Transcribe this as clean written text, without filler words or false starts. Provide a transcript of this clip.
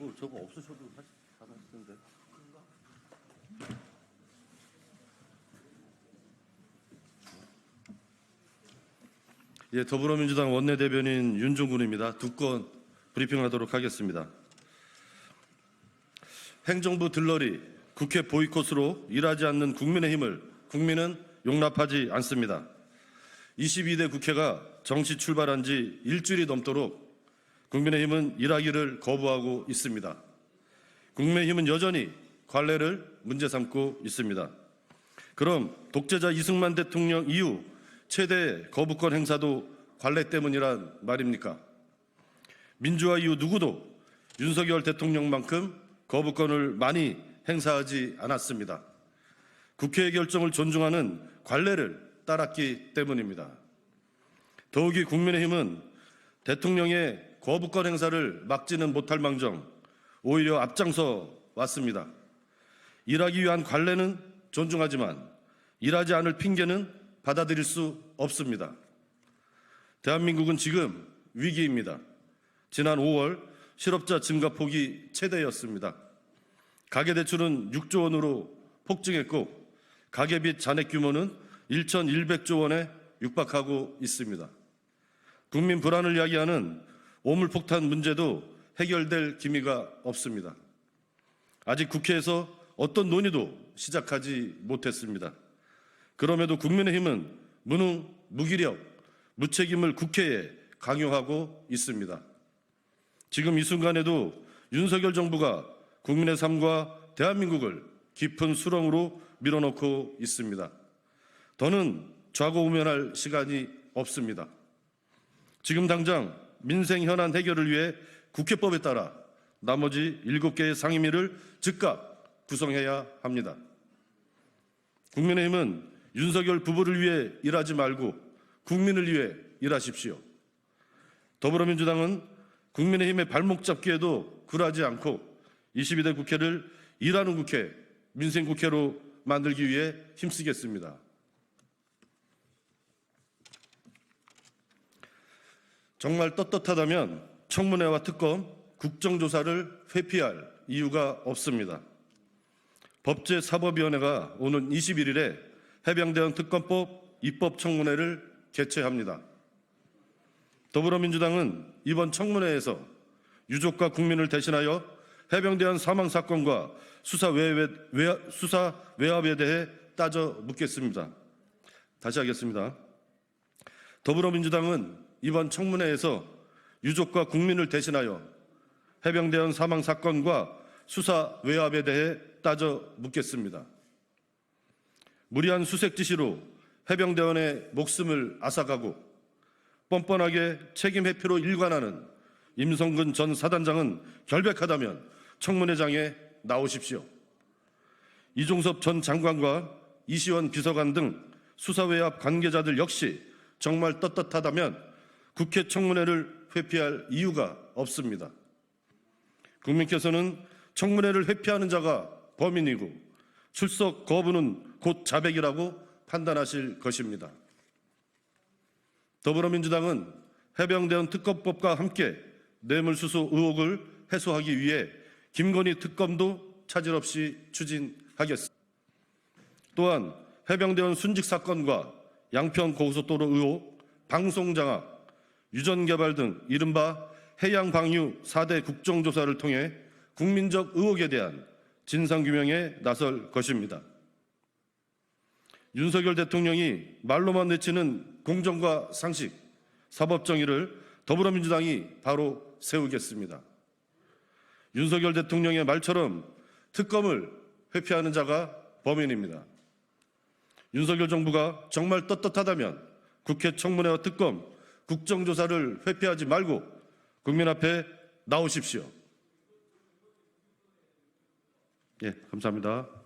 뭐 저거 없으셔도 잘하실 텐데. 예, 더불어민주당 원내대변인 윤종군입니다. 두 건 브리핑하도록 하겠습니다. 행정부 들러리, 국회 보이콧으로 일하지 않는 국민의힘을 국민은 용납하지 않습니다. 22대 국회가 정시 출발한 지 일주일이 넘도록 국민의힘은 일하기를 거부하고 있습니다. 국민의힘은 여전히 관례를 문제 삼고 있습니다. 그럼 독재자 이승만 대통령 이후 최대 거부권 행사도 관례 때문이란 말입니까? 민주화 이후 누구도 윤석열 대통령만큼 거부권을 많이 행사하지 않았습니다. 국회의 결정을 존중하는 관례를 따랐기 때문입니다. 더욱이 국민의힘은 대통령의 거부권 행사를 막지는 못할 망정 오히려 앞장서 왔습니다. 일하기 위한 관례는 존중하지만 일하지 않을 핑계는 받아들일 수 없습니다. 대한민국은 지금 위기입니다. 지난 5월 실업자 증가폭이 최대였습니다. 가계대출은 6조 원으로 폭증했고 가계빚 잔액 규모는 1,100조 원에 육박하고 있습니다. 국민 불안을 야기하는 오물폭탄 문제도 해결될 기미가 없습니다. 아직 국회에서 어떤 논의도 시작하지 못했습니다. 그럼에도 국민의힘은 무능, 무기력, 무책임을 국회에 강요하고 있습니다. 지금 이 순간에도 윤석열 정부가 국민의 삶과 대한민국을 깊은 수렁으로 밀어넣고 있습니다. 더는 좌고우면할 시간이 없습니다. 지금 당장 민생 현안 해결을 위해 국회법에 따라 나머지 7개의 상임위를 즉각 구성해야 합니다. 국민의힘은 윤석열 부부를 위해 일하지 말고 국민을 위해 일하십시오. 더불어민주당은 국민의힘의 발목 잡기에도 굴하지 않고 22대 국회를 일하는 국회, 민생국회로 만들기 위해 힘쓰겠습니다. 정말 떳떳하다면 청문회와 특검, 국정조사를 회피할 이유가 없습니다. 법제사법위원회가 오는 21일에 해병대원 특검법 입법청문회를 개최합니다. 더불어민주당은 이번 청문회에서 유족과 국민을 대신하여 해병대원 사망사건과 수사 외압에 대해 따져 묻겠습니다. 다시 하겠습니다. 더불어민주당은 이번 청문회에서 유족과 국민을 대신하여 해병대원 사망사건과 수사 외압에 대해 따져 묻겠습니다. 무리한 수색 지시로 해병대원의 목숨을 앗아가고 뻔뻔하게 책임 회피로 일관하는 임성근 전 사단장은 결백하다면 청문회장에 나오십시오. 이종섭 전 장관과 이시원 비서관 등 수사외압 관계자들 역시 정말 떳떳하다면 국회 청문회를 회피할 이유가 없습니다. 국민께서는 청문회를 회피하는 자가 범인이고 출석 거부는 곧 자백이라고 판단하실 것입니다. 더불어민주당은 해병대원 특검법과 함께 뇌물수수 의혹을 해소하기 위해 김건희 특검도 차질 없이 추진하겠습니다. 또한 해병대원 순직 사건과 양평 고속도로 의혹, 방송장악, 유전개발 등 이른바 해양방류 4대 국정조사를 통해 국민적 의혹에 대한 진상규명에 나설 것입니다. 윤석열 대통령이 말로만 내치는 공정과 상식, 사법정의를 더불어민주당이 바로 세우겠습니다. 윤석열 대통령의 말처럼 특검을 회피하는 자가 범인입니다. 윤석열 정부가 정말 떳떳하다면 국회 청문회와 특검, 국정조사를 회피하지 말고 국민 앞에 나오십시오. 예, 감사합니다.